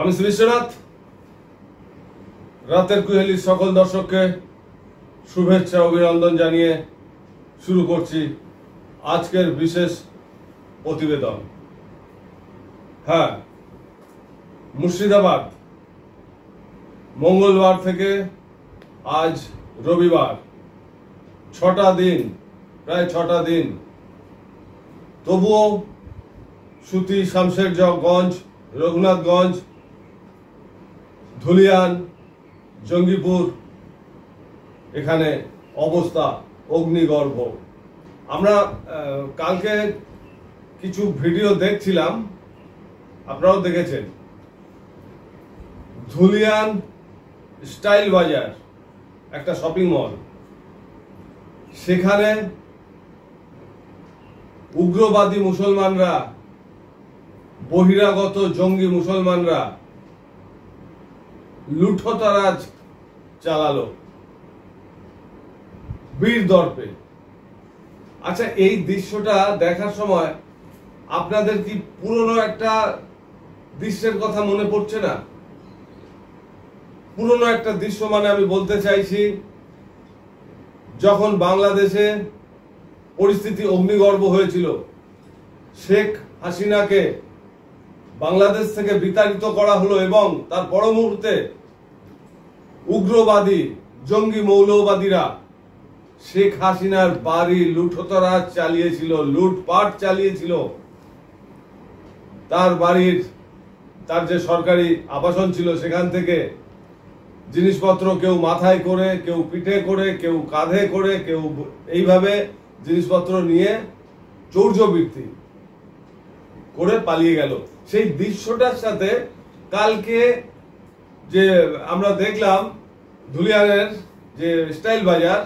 আমি শ্রী বিশ্বনাথ রাতের কুহেলির সকল দর্শককে শুভেচ্ছা অভিনন্দন জানিয়ে শুরু করছি আজকের বিশেষ প্রতিবেদন। হ্যাঁ, মুর্শিদাবাদ মঙ্গলবার থেকে আজ রবিবার 6টা দিন, প্রায় 6টা দিন, তবুও সুতি, শামশেরগঞ্জ, রঘুনাথগঞ্জ, ধুলিয়ান, জঙ্গিপুর, এখানে অবস্থা অগ্নিগর্ভ। আমরা কালকে কিছু ভিডিও দেখছিলাম, আপনারাও দেখেছেন। ধুলিয়ান স্টাইল বাজার একটা শপিং মল, সেখানে উগ্রবাদী মুসলমানরা, বহিরাগত জঙ্গি মুসলমানরা লুঠতরাজ চালালো বীর দর্পে। আচ্ছা, এই দৃশ্যটা দেখার সময় আপনাদের কি পুরনো একটা দৃশ্যের কথা মনে পড়ছে না? পুরনো একটা দৃশ্য মানে আমি বলতে চাইছি, যখন বাংলাদেশে পরিস্থিতি অগ্নিগর্ভ হয়েছিল, শেখ হাসিনাকে বাংলাদেশ থেকে বিতাড়িত করা হলো এবং তার পর মুহূর্তে উগ্রবাদী জঙ্গি মৌলবাদীরা শেখ হাসিনার বাড়ি লুঠতরাজ চালিয়েছিল, লুটপাট চালিয়েছিল। তার বাড়ির, তার যে সরকারি আবাসন ছিল, সেখান থেকে জিনিসপত্র কেউ মাথায় করে, কেউ পিঠে করে, কেউ কাঁধে করে, কেউ এইভাবে জিনিসপত্র নিয়ে চৌর্যবৃত্তি করে পালিয়ে গেল। সেই দৃশ্যটার সাথে কালকে যে আমরা দেখলাম ধুলিয়ানের যে স্টাইল বাজার,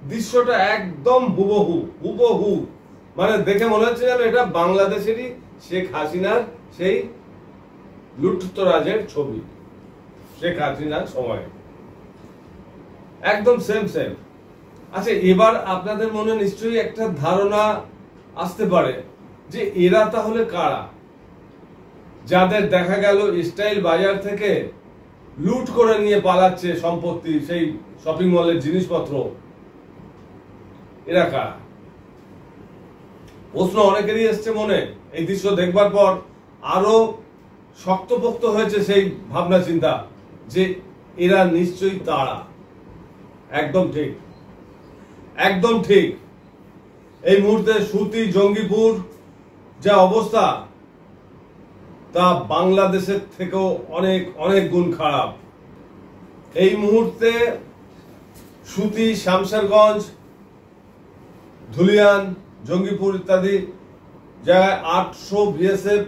দৃশ্যটা একদম হুবহু, মানে দেখে মনে হচ্ছে যেন এটা বাংলাদেশেরই শেখ হাসিনার সেই লুঠতরাজের ছবি, শেখ হাসিনার সময় একদম সেম। আচ্ছা, এবার আপনাদের মনে নিশ্চয়ই একটা ধারণা আসতে পারে যে এরা তাহলে কারা, যাদের দেখা গেল স্টাইল বাজার থেকে লুট করে নিয়ে পালাচ্ছে সম্পত্তি, সেই শপিং মলের জিনিসপত্র। এরা কারা? প্রশ্ন অনেকেরই এসছে মনে। এই দৃশ্য দেখবার পর আরো শক্তপোক্ত হয়েছে সেই ভাবনা চিন্তা যে এরা নিশ্চয়ই তারা। একদম ঠিক। এই মুহূর্তে সুতি, জঙ্গিপুর যা অবস্থা, তা বাংলাদেশের থেকেও অনেক গুণ খারাপ। এই মুহূর্তে সুতি, শামশেরগঞ্জ, ধুলিয়ান, জঙ্গিপুর ইত্যাদি জায়গায় 800 বিএসএফ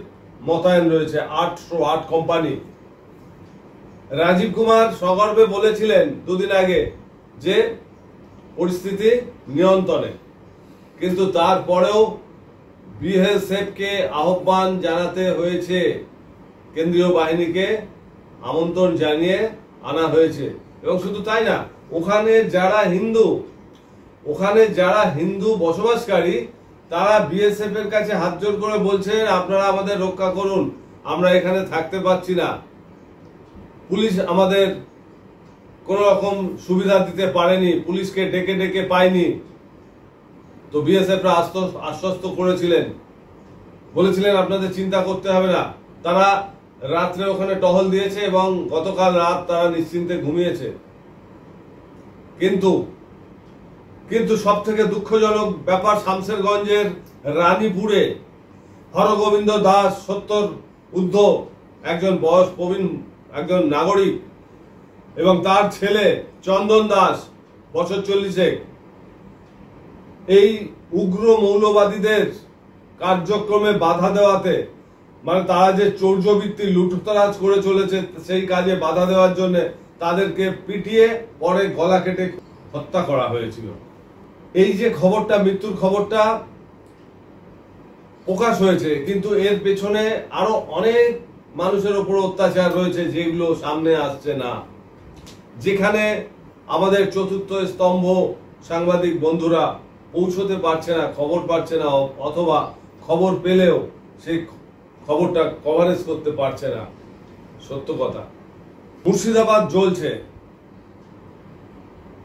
মোতায়েন রয়েছে। 8 কোম্পানি। রাজীব কুমার সগর্বে বলেছিলেন দুদিন আগে যে পরিস্থিতি নিয়ন্ত্রণে, কিন্তু তারপরেও বিএসএফকে আহ্বান জানাতে হয়েছে, কেন্দ্রীয় বাহিনীকে আমন্ত্রণ জানিয়ে আনা হয়েছে। এবং শুধু তাই না, ওখানে যারা হিন্দু বসবাসকারী, তারা বিএসএফ এর কাছে হাত জোর করে বলছে, আপনারা আমাদের রক্ষা করুন, আমরা এখানে থাকতে পারছি না, পুলিশ আমাদের কোন রকম সুবিধা দিতে পারেনি, পুলিশকে ডেকে পায়নি। তো বিএসএফরা আশ্বস্ত করেছিলেন, বলেছিলেন আপনাদের চিন্তা করতে হবে না। তারা রাত্রে ওখানে টহল দিয়েছে এবং গতকাল রাত তারা নিশ্চিন্তে ঘুমিয়েছে। কিন্তু সব থেকে দুঃখজনক ব্যাপার, শামশেরগঞ্জের রানীপুরে হরগোবিন্দ দাস, 70 ঊর্ধ্ব, একজন বয়স প্রবীণ একজন নাগরিক, এবং তার ছেলে চন্দন দাস, বছর 40, এই উগ্র মৌলবাদীদের কার্যক্রমে বাধা দেওয়াতে, মানে তারা যে চৌর্যবৃত্তি লুটতরাজ করে চলেছে, সেই কাজে বাধা দেওয়ার জন্য তাদেরকে পিটিয়ে পরে গলা কেটে হত্যা করা হয়েছিল। এই যে খবরটা, মৃত্যুর খবরটা প্রকাশ হয়েছে, কিন্তু এর পেছনে আরো অনেক মানুষের উপর অত্যাচার রয়েছে, যেগুলো সামনে আসছে না। যেখানে আমাদের চতুর্থ স্তম্ভ সাংবাদিক বন্ধুরা পৌঁছতে পারছে না, খবর পাচ্ছে না, অথবা খবর পেলেও সেই খবরটা কভারেজ করতে পারছে না। সত্য কথা। মুর্শিদাবাদ জ্বলছে,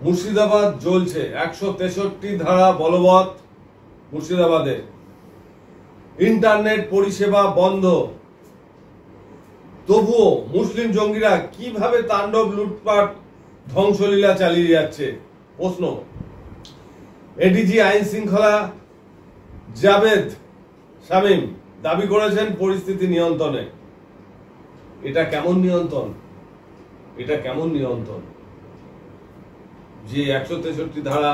মুর্শিদাবাদ জ্বলছে। 163 ধারা বলবৎ মুর্শিদাবাদে। ইন্টারনেট পরিষেবা বন্ধ, তবুও মুসলিম জঙ্গিরা কিভাবে তাণ্ডব, লুটপাট, ধ্বংসলীলা চালিয়ে যাচ্ছে? প্রশ্ন। এডিজি আইন শৃঙ্খলা জাভেদ শামীম দাবি করেছেন পরিস্থিতি নিয়ন্ত্রণে। এটা কেমন নিয়ন্ত্রণ? এটা কেমন নিয়ন্ত্রণ যে 163 ধারা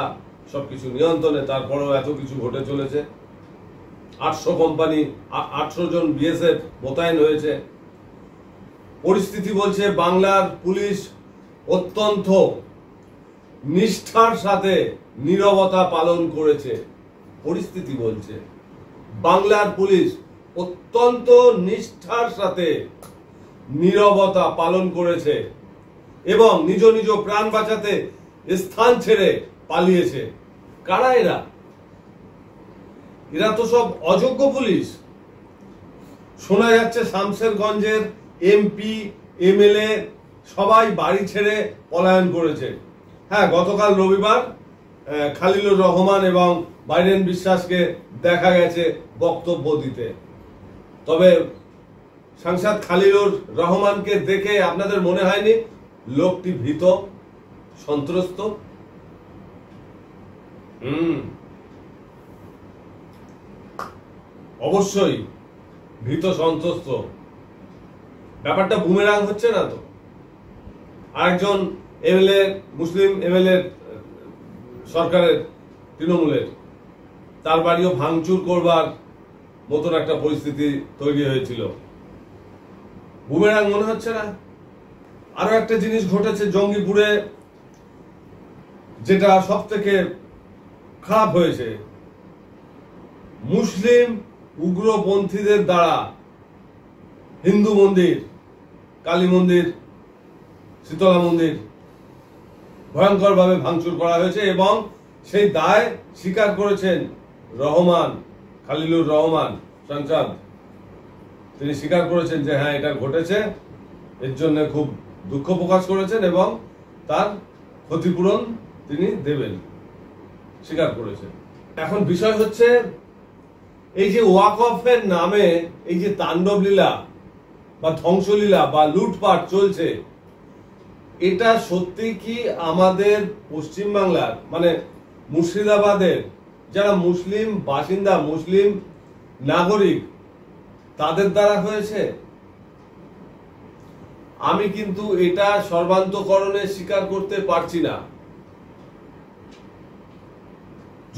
সবকিছু নিয়ন্ত্রণে, তারপরেও এত কিছু ঘটে চলেছে। 800 কোম্পানি, 800 জন বিএসএফ মোতায়েন হয়েছে। পরিস্থিতি বলছে বাংলার পুলিশ অত্যন্ত নিষ্ঠার সাথে নীরবতা পালন করেছে। পরিস্থিতি বলছে বাংলার পুলিশ অত্যন্ত নিষ্ঠার সাথে নীরবতা পালন করেছে এবং নিজ নিজ প্রাণ বাঁচাতে স্থান ছেড়ে পালিয়েছে। কারা এরা? এরা তো সব অযোগ্য পুলিশ। শোনা যাচ্ছে শামশেরগঞ্জের এমপি, এমএলএ সবাই বাড়ি ছেড়ে পলায়ন করেছে। হ্যাঁ, গতকাল রবিবার খালিলুর রহমান এবং বাইরেন বিশ্বাসকে দেখা গেছে বক্তব্য দিতে। তবে সাংসদ খালিলুর রহমানকে দেখে আপনাদের মনে হয়নি লোকটি ভীত, সন্ত্রস্ত? অবশ্যই ভীত, সন্ত্রস্ত। ব্যাপারটা বুমেরাং হচ্ছে না তো? আরেকজন এমএলএ, মুসলিম এমএলএ, সরকারের তৃণমূলের, তার বাড়িও ভাঙচুর করবার মতন একটা পরিস্থিতি তৈরি হয়েছিল। বুমেরাং মনে হচ্ছে না? আরো একটা জিনিস ঘটেছে জঙ্গিপুরে, যেটা সব থেকে খারাপ হয়েছে। মুসলিম উগ্রপন্থীদের দ্বারা হিন্দু মন্দির, কালী মন্দির, শীতলা মন্দির ভয়ঙ্কর ভাবে ভাঙচুর করা হয়েছে এবং সেই দায় স্বীকার করেছেন রহমান, খালিলুর রহমান সাংসদ। তিনি স্বীকার করেছেন যে হ্যাঁ, এটা ঘটেছে, এর জন্য খুব দুঃখ প্রকাশ করেছেন এবং তার ক্ষতিপূরণ তিনি দেবেন, স্বীকার করেছেন। এখন বিষয় হচ্ছে এই যে ওয়াকফের নামে এই যে তাণ্ডব লীলা বা ধ্বংসলীলা বা লুটপাট চলছে, এটা সত্যি কি আমাদের পশ্চিমবাংলার মানে মুর্শিদাবাদের যারা মুসলিম বাসিন্দা, মুসলিম নাগরিক, তাদের দ্বারা হয়েছে? আমি কিন্তু এটা সর্বান্তকরণে স্বীকার করতে পারছি না।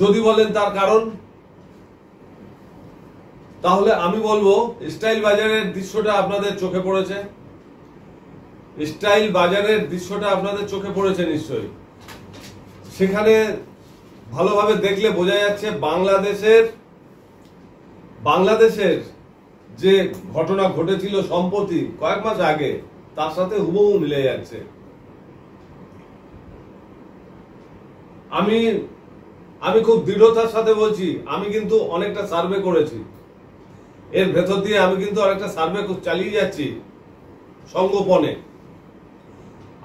যদি বলেন তার কারণ, তাহলে আমি বলবো স্টাইল বাজারের দৃশ্যটা আপনাদের চোখে পড়েছে। স্টাইল বাজারের দৃশ্যটা আপনাদের চোখে পড়েছে নিশ্চয়ই। সেখানে ভালোভাবে দেখলে বোঝা যাচ্ছে বাংলাদেশের যে ঘটনা ঘটেছিল সম্প্রতি কয়েক মাস আগে, তার সাথে হুবহু মিলে যাচ্ছে। আমি খুব দৃঢ়তার সাথে বলছি, আমি কিন্তু অনেকটা সার্ভে করেছি, এর ভেতর দিয়ে আমি কিন্তু অনেকটা সার্ভে চালিয়ে যাচ্ছি সংগোপনে।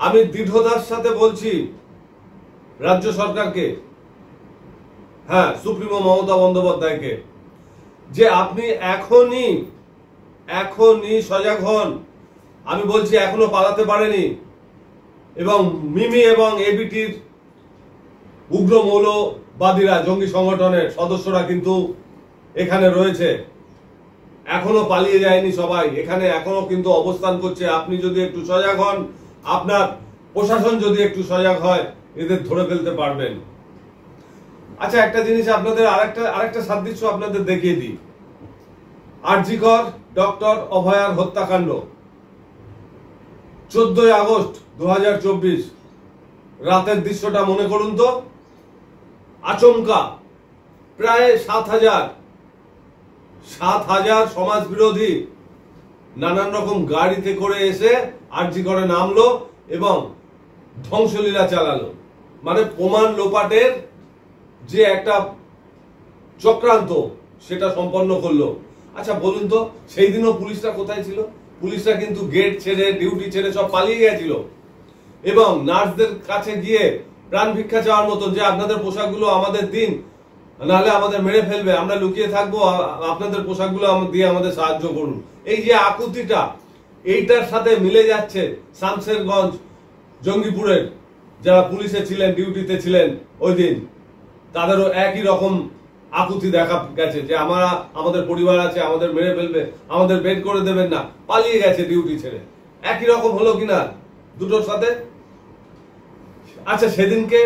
আমি দৃঢ়তার সাথে বলছি রাজ্য সরকারকে, হ্যাঁ, সুপ্রিমো মমতা বন্দ্যোপাধ্যায়কে, যে আপনি এখনই সজাগ হন। আমি বলছি এখনো পালাতে পারেনি এবং মিমি এবং এবিটির উগ্র মৌলবাদীরা, জঙ্গি সংগঠনের সদস্যরা কিন্তু এখানে রয়েছে, এখনো পালিয়ে যায়নি সবাই, এখানে এখনো কিন্তু অবস্থান করছে। আপনি যদি একটু সজাগ হন, আপনার প্রশাসন যদি একটু সজাগ হয়, এদের ধরে ফেলতে পারবেন। আচ্ছা, একটা জিনিস আপনাদের আরেকটা সাদৃশ্য আপনাদের দেখিয়ে দিই। আরজি কর ডক্টর অভয়ার হত্যাকাণ্ড, 14 আগস্ট 2024 রাতের দৃশ্যটা মনে করুন তো। আচমকা প্রায় 7,000 সমাজ বিরোধী নানান রকম গাড়িতে করে এসে আরজি করে নামলো এবং ধ্বংসলীলা চালালো। মানে প্রমাণ লোপাটের যে একটা চক্রান্ত, সেটা সম্পন্ন করলো। আচ্ছা বলুন তো, সেই দিনও পুলিশরা কোথায় ছিল? পুলিশরা কিন্তু গেট ছেড়ে ডিউটি ছেড়ে সব পালিয়ে গেছিল এবং নার্সদের কাছে গিয়ে প্রাণ ভিক্ষা চাওয়ার মতন যে আপনাদের পোশাকগুলো আমাদের দিন, নাহলে আমাদের মেরে ফেলবে, আমরা লুকিয়ে থাকবো, আপনাদের পোশাকগুলো দিয়ে আমাদের সাহায্য করুন। এই যে আকুতিটা, এইটার সাথে মিলে যাচ্ছে শামশেরগঞ্জ জঙ্গিপুরের যারা পুলিশে ছিলেন, ডিউটিতে ছিলেন ওই দিন, তাদেরও একই রকম আকুতি দেখা গেছে যে আমাদের পরিবার আছে, আমাদের মেরে ফেলবে, আমাদের বের করে দেবেন না, পালিয়ে গেছে ডিউটি ছেড়ে। একই রকম হলো কিনা দুটোর সাথে? আচ্ছা, সেদিনকে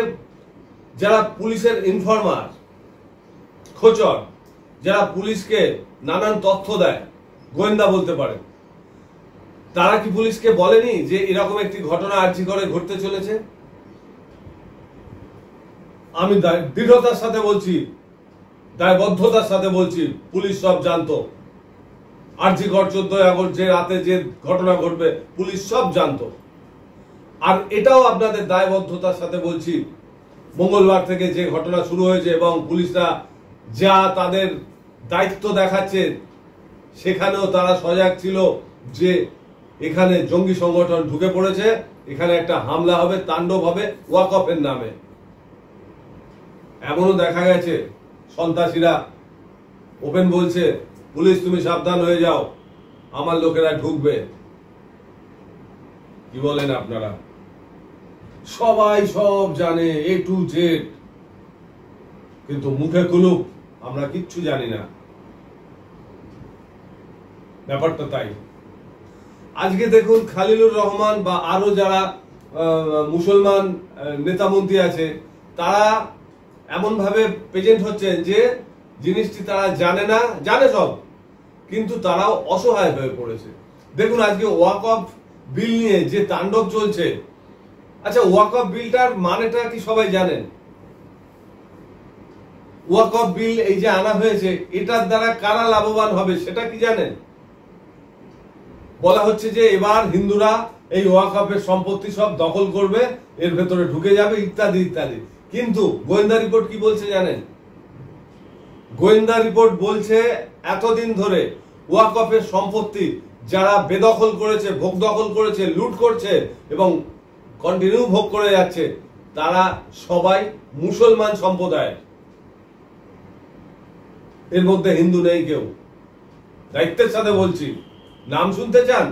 যারা পুলিশের ইনফরমার, খোঁচর, যারা পুলিশকে নানান তথ্য দেয়, গোয়েন্দা বলতে পারে, তারা কি পুলিশকে বলেনি যে এরকম একটি ঘটনা আর্জি করে ঘটতে চলেছে? আমি দৃঢ়তার সাথে বলছি, দায়বদ্ধতার সাথে বলছি, পুলিশ সব জানতো। আরজিকর 14 আগস্ট যে রাতে যে ঘটনা ঘটবে পুলিশ সব জানতো। আর এটাও আপনাদের দায়বদ্ধতার সাথে বলছি, মঙ্গলবার থেকে যে ঘটনা শুরু হয়েছে এবং পুলিশরা যা তাদের দায়িত্ব দেখাচ্ছে, সেখানেও তারা সজাগ ছিল যে এখানে জঙ্গি সংগঠন ঢুকে পড়েছে, এখানে একটা হামলা হবে, তাণ্ডব হবে ওয়াকফের নামে। এমনও দেখা গেছে সন্ত্রাসীরা ওপেন বলছে, পুলিশ তুমি সাবধান হয়ে যাও, আমার লোকেরা ঢুকবে। কি বলেন আপনারা? সবাই সব জানে, A to Z, কিন্তু মুখে কুলুপ, আমরা কিচ্ছু জানি না। ব্যাপারটা তাই। আজকে দেখুন খালিলুর রহমান বা আরো যারা মুসলমান নেতা মন্ত্রী আছে, তারা এমন ভাবে প্রেজেন্ট হচ্ছেন যে জিনিসটি তারা জানে না, জানে সব, কিন্তু তারাও অসহায় হয়ে পড়েছে। দেখুন আজকে ওয়াকফ বিল নিয়ে যে তাণ্ডব চলছে। আচ্ছা, ওয়াকফ বিলটার মানেটা কি সবাই জানেন? ওয়াকফ বিল এই যে আনা হয়েছে, এটার দ্বারা কারা লাভবান হবে সেটা কি জানেন? বলা হচ্ছে যে এবার হিন্দুরা এই ওয়াকফের সম্পত্তি সব দখল করবে, এর ভেতরে ঢুকে যাবে, ইত্যাদি ইত্যাদি। কিন্তু গোয়েন্দা রিপোর্ট কি বলছে জানেন? গোয়েন্দা রিপোর্ট বলছে এতদিন ধরে ওয়াকফের সম্পত্তি যারা বেদখল করেছে, ভোগ দখল করেছে, লুট করছে এবং কন্টিনিউ ভোগ করে যাচ্ছে, তারা সবাই মুসলমান সম্প্রদায়ের। এর মধ্যে হিন্দু নেই কেউ। দায়িত্বের সাথে বলছি। নাম শুনতে চান?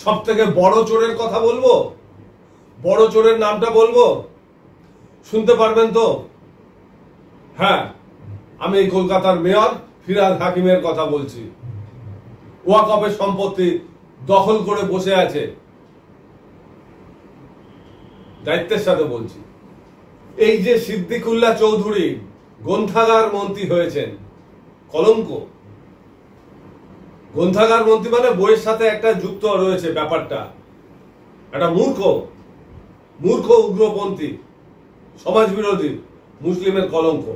সব থেকে বড় চোরের কথা বলবো? বড় চোরের নামটা বলবো? শুনতে পারবেন তো? হ্যাঁ, আমি এই কলকাতার মেয়র ফিরহাদ হাকিমের কথা বলছি। ওয়াকফের সম্পত্তি দখল করে বসে আছে। দায়িত্বের সাথে বলছি। এই যে সিদ্দিকুল্লাহ চৌধুরী গ্রন্থাগার মন্ত্রী হয়েছেন, কলঙ্ক। গ্রন্থাগার মন্ত্রী মানে বইয়ের সাথে একটা যুক্ত রয়েছে ব্যাপারটা। একটা মূর্খ উগ্রপন্থী, সমাজ বিরোধী, মুসলিমের কলঙ্ক।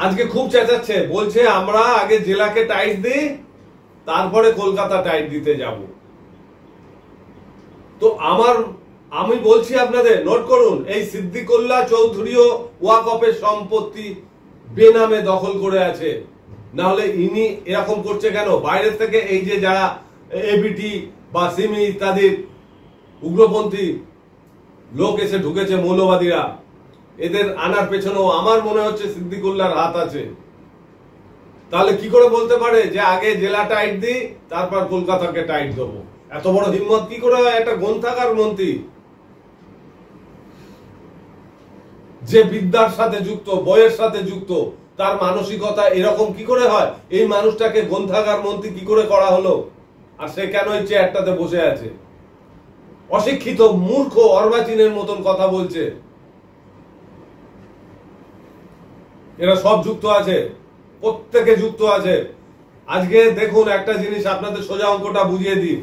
আজকে খুব চেঁচাচ্ছে, বলছে আমরা আগে জেলাকে টাইট দিই, তারপরে কলকাতা টাইট দিতে যাব। তো আমি বলছি আপনাদের, নোট করুন, এই সিদ্দিকুল্লাহ চৌধুরীও ওয়াকফের সম্পত্তি বেনামে দখল করে আছে। না হলে ইনি এরকম করছে কেন? বাইরে থেকে এই যে যারা এবিটি বা সিমি ইত্যাদি উগ্রপন্থী লোক এসে ঢুকেছে, মৌলবাদীরা, এদের আনার পেছনেও আমার মনে হচ্ছে সিদ্দিকুল্লাহর হাত আছে। তাহলে কি করে বলতে পারে যে আগে জেলা টাইট দিই, তারপর কলকাতাকে টাইট দেবো? এত বড় হিম্মত কি করে হয় একটা গ্রন্থাগার মন্ত্রী, যে বিদ্যার সাথে যুক্ত, বইয়ের সাথে যুক্ত, তার মানসিকতা এরকম কি করে হয়? এই মানুষটাকে গ্রন্থাগার মন্ত্রী কি করে করা হলো? আর সে কেন এই চেয়ারটাতে বসে আছে? অশিক্ষিত মূর্খ অর্বাচীনের মতন কথা বলছে। এরা সব যুক্ত আছে, প্রত্যেকে যুক্ত আছে। আজকে দেখুন একটা জিনিস আপনাদের সোজা অঙ্কটা বুঝিয়ে দিই,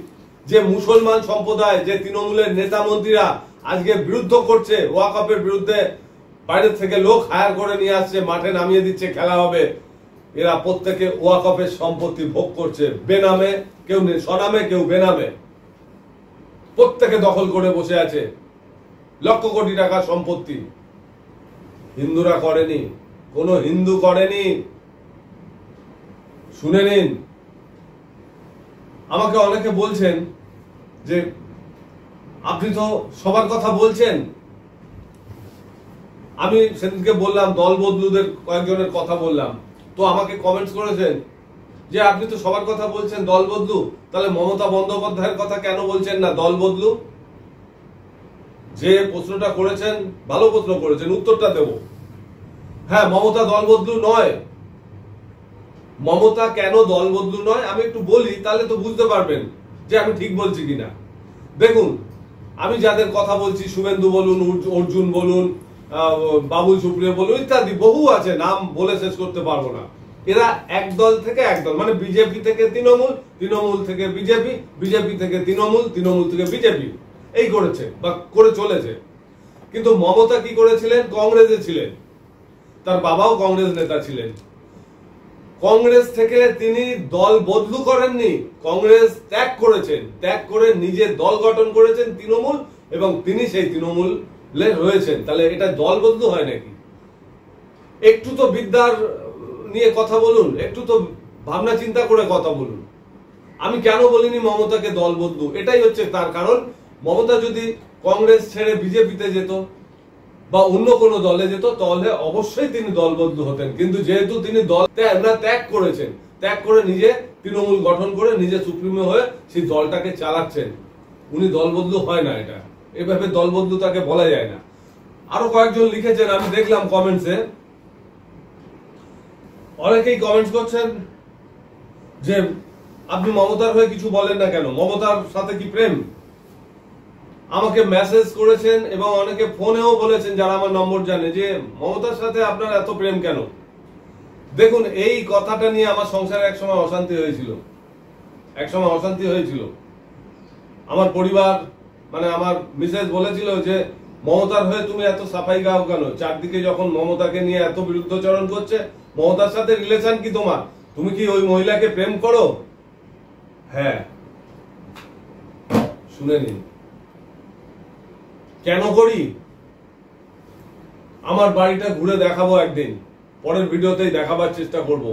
যে মুসলমান সম্প্রদায়, যে তৃণমূলের নেতা মন্ত্রীরা আজকে বিরুদ্ধ করছে ওয়াকফের বিরুদ্ধে, বাইরে থেকে লোক হায়ার করে নিয়ে আসছে, মাঠে নামিয়ে দিচ্ছে, খেলা হবে, এরা প্রত্যেকে ওয়াকফের সম্পত্তি ভোগ করছে বেনামে, কেউ স্বনামে, কেউ বেনামে, প্রত্যেকে দখল করে বসে আছে। লক্ষ কোটি টাকা সম্পত্তি। হিন্দুরা করেনি, কোন হিন্দু করেনি। শুনে নিন, আমাকে অনেকে বলছেন যে আপনি তো সবার কথা বলছেন। আমি সেদিনকে বললাম দল বদলুদের কয়েকজনের কথা বললাম, তো আমাকে কমেন্টস করেছেন যে আপনি তো সবার কথা বলছেন দল বদলু, তাহলে মমতা বন্দ্যোপাধ্যায়ের কথা কেন বলছেন না দল বদলু? যে প্রশ্নটা করেছেন ভালো প্রশ্ন করেছেন, উত্তরটা দেব। হ্যাঁ, মমতা দল বদলু নয়। মমতা কেন দল বদলু নয় আমি একটু বলি, তাহলে তো বুঝতে পারবেন যে আমি ঠিক বলছি কিনা। দেখুন, আমি যাদের কথা বলছি, শুভেন্দু বলুন, অর্জুন বলুন, বাবুল সুপ্রিয় বলুন, ইত্যাদি বহু আছে, নাম বলে শেষ করতে পারবো না। এরা এক দল থেকে এক দল, মানে বিজেপি থেকে তৃণমূল, তৃণমূল থেকে বিজেপি, বিজেপি থেকে তৃণমূল, তৃণমূল থেকে বিজেপি, এই করেছে বা করে চলেছে। কিন্তু মমতা কি করেছিলেন? কংগ্রেসে ছিলেন, তার বাবাও কংগ্রেস নেতা ছিলেন। কংগ্রেস থেকে তিনি দল বদলু করেননি, কংগ্রেস ত্যাগ করেছেন, ত্যাগ করে নিজে দল গঠন করেছেন তৃণমূল, এবং তিনি সেই তৃণমূলে রয়েছেন। তাহলে এটা দল বদলু হয় নাকি? একটু তো বিদ্যার নিয়ে কথা বলুন, একটু তো ভাবনা চিন্তা করে কথা বলুন। আমি কেন বলিনি মমতাকে দল বদলু, এটাই হচ্ছে তার কারণ। মমতা যদি কংগ্রেস ছেড়ে বিজেপিতে যেত বা অন্য কোনো দলে যেত, তাহলে অবশ্যই তিনি দল বদলু হতেন। কিন্তু যেহেতু তিনি দল ত্যাগ করেছেন, ত্যাগ করে নিজে তৃণমূল গঠন করে নিজে সুপ্রিমো হয়ে সেই দলটাকে চালাচ্ছেন, উনি দল বদলু হয় না। এটা এভাবে দল বদলু তাকে বলা যায় না। আরো কয়েকজন লিখেছেন, আমি দেখলাম কমেন্টসে, অনেকেই কমেন্টস করছেন যে আপনি মমতার হয়ে কিছু বলেন না কেন, মমতার সাথে কি প্রেম? আমাকে মেসেজ করেছেন এবং অনেকে ফোনেও বলেছেন, যারা আমার নম্বর জানে, যে মমতার সাথে আপনার এত প্রেম কেন? দেখুন, এই কথাটা নিয়ে আমার সংসারে একসময় অশান্তি হয়েছিল। আমার পরিবার, মানে আমার মিসেস বলেছিল যে মমতার হয়ে তুমি এত সাফাই গাও কেন? চারদিকে যখন মমতাকে নিয়ে এত বিরুদ্ধচরণ করছে, মমতার সাথে রিলেশন কি তোমার? তুমি কি ওই মহিলাকে প্রেম করো? হ্যাঁ, শুনে নিন কেন করি। আমার বাড়িটা ঘুরে দেখাবো একদিন, পরের ভিডিওতেই দেখাবার চেষ্টা করব।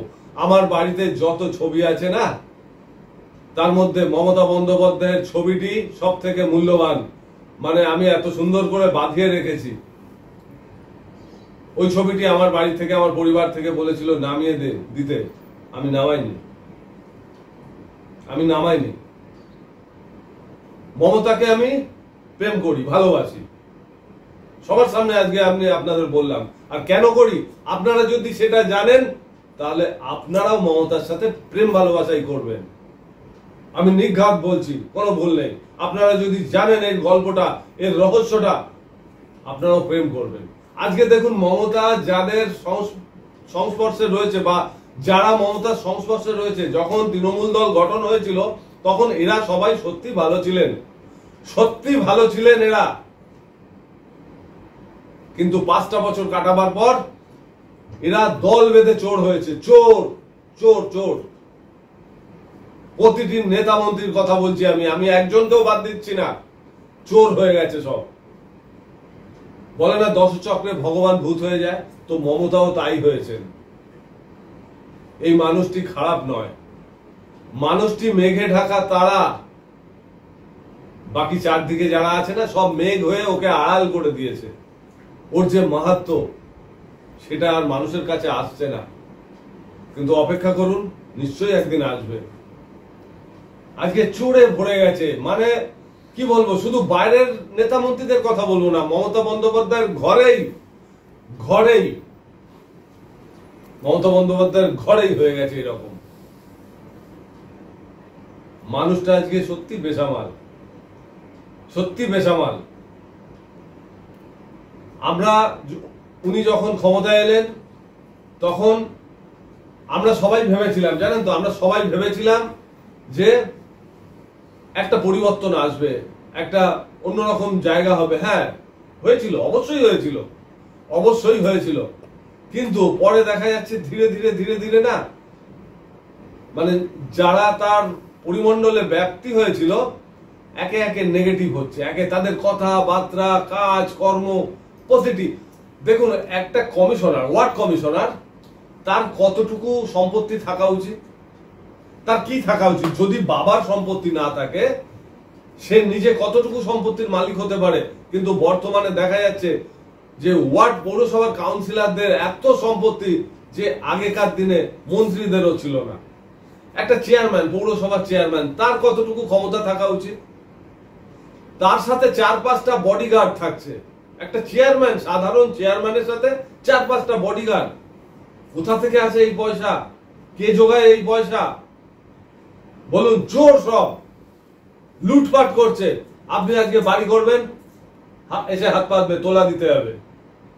আমার বাড়িতে যত ছবি আছে না, তার মধ্যে মমতা বন্দ্যোপাধ্যায়ের ছবিটি সব থেকে মূল্যবান। মানে আমি এত সুন্দর করে বাঁধিয়ে রেখেছি। ওই ছবিটি আমার বাড়ি থেকে, আমার পরিবার থেকে বলেছিল নামিয়ে দিতে, আমি নামাইনি। মমতাকে আমি প্রেম করি, ভালোবাসি, সবার সামনে আজকে আপনাদের বললাম। আর কেন করি আপনারা যদি সেটা জানেন, তাহলে আপনারাও মমতার সাথে প্রেম ভালোবাসাই করবেন। আমি নির্ঘাত বলছি, কোনো ভুল নেই। আপনারা যদি জানেন এই গল্পটা, এর রহস্যটা, আপনারাও প্রেম করবেন। আজকে দেখুন, মমতা যাদের সংস্পর্শে রয়েছে বা যারা মমতার সংস্পর্শে রয়েছে, যখন তৃণমূল দল গঠন হয়েছিল তখন এরা সবাই সত্যি ভালো ছিলেন, এরা। কিন্তু 5টা বছর কাটাবার পর এরা দল বেঁধে চোর হয়েছে। চোর। প্রতিটি নেতা মন্ত্রীর কথা বলছি আমি একজনকেও বাদ দিচ্ছি না, চোর হয়ে গেছে সব। বলে না 10 চক্রে ভগবান ভূত হয়ে যায়, তো মমতাও তাই হয়েছেন। এই মানুষটি খারাপ নয়, মানুষটি মেঘে ঢাকা তারা। বাকি চারদিকে যারা আছে না, সব মেঘ হয়ে ওকে আড়াল করে দিয়েছে। ওর যে মাহাত্ম্য, সেটা আর মানুষের কাছে আসছে না। কিন্তু অপেক্ষা করুন, নিশ্চয়ই একদিন আসবে। আজকে চোরে ভরে গেছে, মানে কি বলবো, শুধু বাইরের নেতা মন্ত্রীদের কথা বলবো না, মমতা বন্দ্যোপাধ্যায়ের ঘরেই হয়ে গেছে এরকম। মানুষটা আজকে সত্যি বেসামাল। উনি যখন ক্ষমতায় এলেন, তখন আমরা সবাই ভেবেছিলাম, জানেন তো, আমরা সবাই ভেবেছিলাম যে একটা পরিবর্তন আসবে, একটা অন্যরকম জায়গা হবে। হ্যাঁ, হয়েছিল, অবশ্যই হয়েছিল। কিন্তু পরে দেখা যাচ্ছে ধীরে ধীরে না, মানে যারা তার পরিমণ্ডলে ব্যক্তি হয়েছিল, একে একে নেগেটিভ হচ্ছে, একে তাদের কথাবার্তা, কাজ কর্ম পজিটিভ। দেখুন, একটা কমিশনার, ওয়ার্ড কমিশনার, তার কতটুকু সম্পত্তি থাকা উচিত? তার কি থাকা উচিত? যদি বাবার সম্পত্তি না থাকে, সে নিজে কতটুকু সম্পত্তির মালিক হতে পারে? কিন্তু বর্তমানে দেখা যাচ্ছে যে ওয়ার্ড পৌরসভার কাউন্সিলরদের এত সম্পত্তি যে আগেকার দিনে মন্ত্রীদেরও ছিল না। একটা চেয়ারম্যান, পৌরসভার চেয়ারম্যান, তার কতটুকু ক্ষমতা থাকা উচিত? তার সাথে 4-5টা বডিগার্ড থাকছে। একটা চেয়ারম্যান, সাধারণ চেয়ারম্যানের সাথে 4-5টা বডিগার্ড। কোথা থেকে আসে এই পয়সা? কে যোগায় এই পয়সা? বলুন, চোর সব লুটপাট করছে। আপনি আজকে বাড়ি করবেন, এসে হাত পাতবে, তোলা দিতে হবে।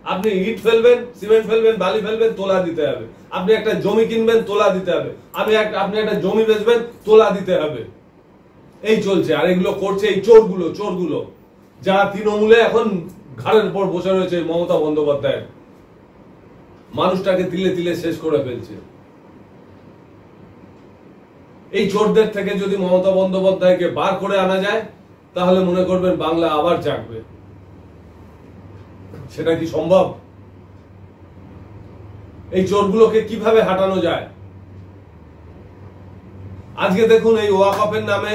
আপনি ইট ফেলবেন, সিমেন্ট ফেলবেন, বালি ফেলবেন, তোলা দিতে হবে। আপনি একটা জমি কিনবেন, তোলা দিতে হবে। আপনি একটা জমি বেচবেন, তোলা দিতে হবে। এই চলছে। আর এগুলো করছে এই চোরগুলো যারা তৃণমূলে এখন ঘাড়ের উপর বসে রয়েছে মমতা বন্দ্যোপাধ্যায়, মানুষটাকে তিলে তিলে শেষ করে ফেলছে। এই চোরদের থেকে যদি মমতা বন্দ্যোপাধ্যায়কে বার করে আনা যায়, তাহলে মনে করবেন বাংলা আবার জাগবে। সেটা কি সম্ভব? এই চোরগুলোকে কিভাবে হাঁটানো যায়? আজকে দেখুন, এই ওয়াকফের নামে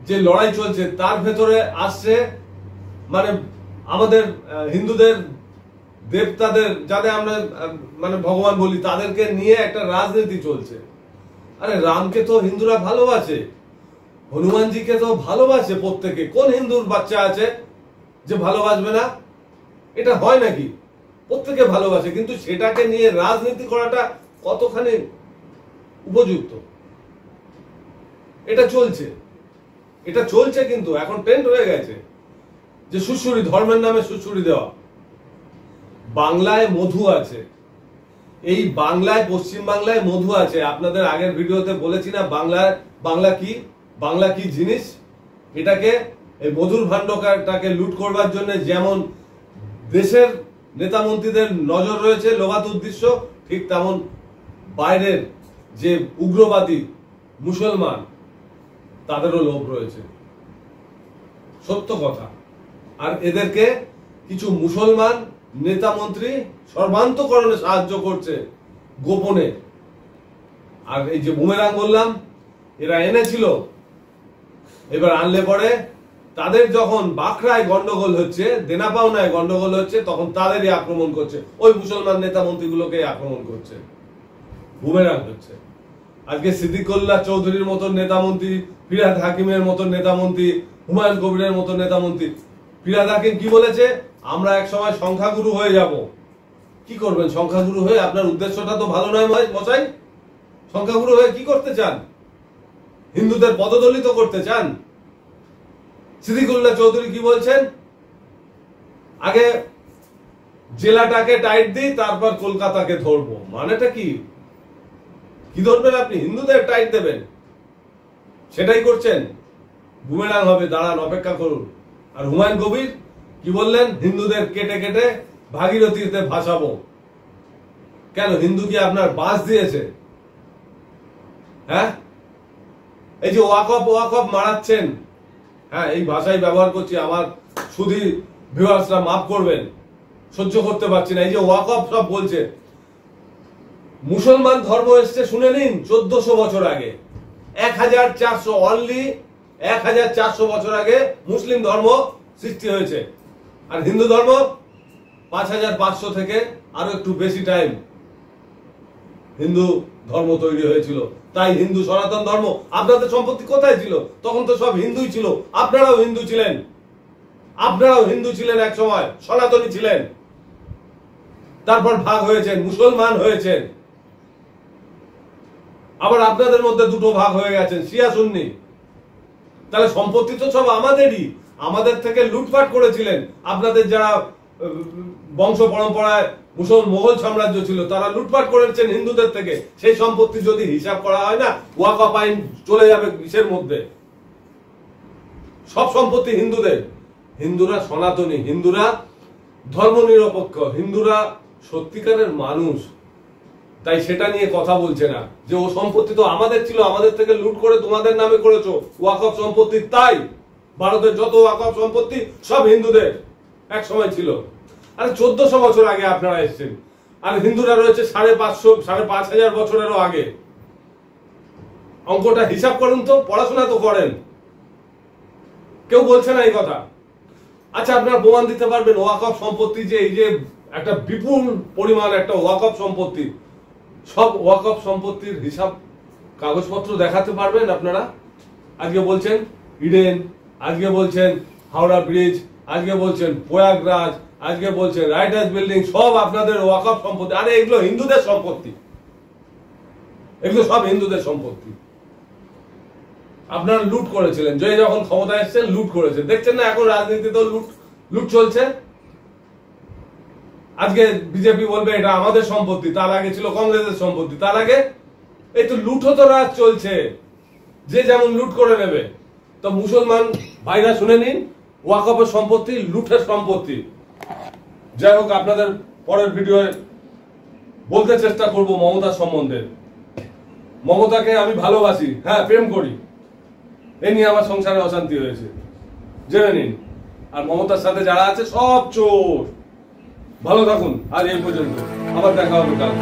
যে লড়াই চলছে, তার ভেতরে আসছে মানে আমাদের হিন্দুদের দেবতাদের, যাদের আমরা মানে ভগবান বলি, তাদেরকে নিয়ে একটা রাজনীতি চলছে। আরে রামকে তো হিন্দুরা ভালোবাসে, হনুমানজিকে তো ভালোবাসে প্রত্যেকে। কোন হিন্দুর বাচ্চা আছে যে ভালোবাসবে না? এটা হয় নাকি? প্রত্যেকে ভালোবাসে, কিন্তু সেটাকে নিয়ে রাজনীতি করাটা কতখানি উপযুক্ত? এটা চলছে কিন্তু এখন ট্রেন্ড হয়ে গেছে যে সুশ্রুরি, ধর্মের নামে সুশ্রুরি দেওয়া। বাংলায় মধু আছে, এই বাংলায়, পশ্চিম বাংলায় মধু আছে। আপনাদের আগের ভিডিওতে বলেছি না বাংলা কি জিনিস? এটাকে, এই মধুর ভাণ্ডারটাকে লুট করবার জন্য যেমন দেশের নেতা মন্ত্রীদের নজর রয়েছে, লোভাত উদ্দেশ্য, ঠিক তেমন বাইরের যে উগ্রবাদী মুসলমান, তাদেরও লোভ রয়েছে। সত্য কথা। আর এদেরকে কিছু মুসলমান নেতা মন্ত্রী সর্বান্তকরণে সাহায্য করছে গোপনে। আর এই যে বুমেরাং বললাম, এরা এনেছিল, এবার আনলে পরে তাদের যখন বাঁকড়ায় গন্ডগোল হচ্ছে, দেনা পাওনায় গন্ডগোল হচ্ছে, তখন তাদেরই আক্রমণ করছে, ওই মুসলমান নেতা মন্ত্রীগুলোকে আক্রমণ করছে। বুমেরাং হচ্ছে। আজকে সিদ্দিকুল্লাহ চৌধুরীর মতন নেতা মন্ত্রী, ফিরহাদ হাকিমের মতন নেতা মন্ত্রী, হুমায়ুন কবিরের মতন নেতা মন্ত্রী। ফিরহাদ হাকিম কি বলেছে? আমরা এক সময় সংখ্যাগুরু হয়ে যাব। কি করবেন সংখ্যাগুরু হয়ে? আপনার উদ্দেশ্যটা তো ভালো নয় মশাই। সংখ্যাগুরু হয়ে কি করতে চান? হিন্দুদের পদদলিত করতে চান? সিদ্দিকুল্লাহ চৌধুরী কি বলছেন? আগে জেলাটাকে টাইট দিই, তারপর কলকাতাকে ধরবো। মানেটা কি? কি ধরবেন আপনি? হিন্দুদের টাইট দেবেন, সেটাই করছেন। বুমেরাং হবে, দাঁড়ান, অপেক্ষা করুন। আর হুমায়ুন কবির কি বললেন? হিন্দুদের কেটে কেটে ভাগীরথীতে ভাসাবো। কেন? হিন্দু কি আপনার বাস দিয়েছে? হ্যাঁ, এই যে ওয়াকফ মারাচ্ছেন, হ্যাঁ, এই ভাষাই ব্যবহার করছি, আমার শুধু ভিউয়ার্সরা মাফ করবেন, সহ্য করতে পারছি না। এই যে ওয়াকফ সব বলছে, মুসলমান ধর্ম এসছে, শুনে নিন, 1400 বছর আগে, 1400, অনলি 1400 বছর আগে মুসলিম ধর্ম সৃষ্টি হয়েছে। আর হিন্দু ধর্ম 5500 থেকে আরো একটু বেশি টাইম হিন্দু ধর্ম তৈরি হয়েছিল। তাই হিন্দু সনাতন ধর্ম। আপনাদের সম্পত্তি কোথায় ছিল? তখন তো সব হিন্দুই ছিল। আপনারাও হিন্দু ছিলেন এক সময়, সনাতনী ছিলেন। তারপর ভাগ হয়েছেন, মুসলমান হয়েছেন। আবার আপনাদের মধ্যে দুটো ভাগ হয়ে গেছেন, শিয়া সুন্নি। তাহলে সম্পত্তি তো সব আমাদেরই। আমাদের থেকে লুটপাট করেছিলেন আপনাদের যারা বংশ পরম্পরায় মোগল সাম্রাজ্য ছিল, তারা লুটপাট করেছেন হিন্দুদের থেকে। সেই সম্পত্তি যদি হিসাব করা হয় না, ওয়াকফ আইন চলে যাবে কিসের মধ্যে? সব সম্পত্তি হিন্দুদের। হিন্দুরা সনাতনী, হিন্দুরা ধর্মনিরপেক্ষ, হিন্দুরা সত্যিকারের মানুষ। তাই সেটা নিয়ে কথা বলছে না যে ও সম্পত্তি তো আমাদের ছিল, আমাদের থেকে লুট করে তোমাদের নামে করেছো ওয়াকফ সম্পত্তি। তাই ভারতের যত ওয়াকফ সম্পত্তি সব হিন্দুদের এক সময় ছিল। আর 1400 বছর আগে আপনারা এসেছেন, আর হিন্দুরা রয়েছে 550 বছরেরও আগে। অঙ্কটা হিসাব করুন তো, পড়াশোনা তো করেন, কেউ বলছে না এই কথা। আচ্ছা, আপনারা প্রমাণ দিতে পারবেন ওয়াকফ সম্পত্তি যে এই যে একটা বিপুল পরিমাণ একটা ওয়াকফ সম্পত্তি, সব ওয়াকফ সম্পত্তির হিসাব কাগজপত্র দেখাতে পারবেন আপনারা? আজকে বলছেন ইডেন, আজকে বলছেন হাওড়া ব্রিজ, আজকে বলছেন প্রয়াগরাজ, আজকে বলছেন রাইটার্স বিল্ডিং, সব আপনাদের ওয়াকফ সম্পত্তি। আরে এগুলো হিন্দুদের সম্পত্তি, এগুলো সব হিন্দুদের সম্পত্তি। আপনারা লুট করেছিলেন, যে যখন ক্ষমতায় এসেছেন লুট করেছেন, দেখছেন না এখন রাজনীতিতেও লুট চলছে। আজকে বিজেপি বলবে এটা আমাদের সম্পত্তি, তার আগে ছিল কংগ্রেসের সম্পত্তি, তার আগে এই তো লুটও তো রাজ চলছে, যে যেমন লুট করে নেবে। তো মুসলমান ভাইরা শুনে নিন, ওয়াকফের সম্পত্তি লুটের সম্পত্তি। যাই হোক, আপনাদের পরের ভিডিওয়ে বলতে চেষ্টা করব মমতার সম্বন্ধে। মমতাকে আমি ভালোবাসি, হ্যাঁ প্রেম করি, এ নিয়ে আমার সংসারে অশান্তি হয়েছে, জেনে নিন। আর মমতার সাথে যারা আছে সব চোর। ভালো থাকুন, আর এই পর্যন্ত, আবার দেখা হবে কাল।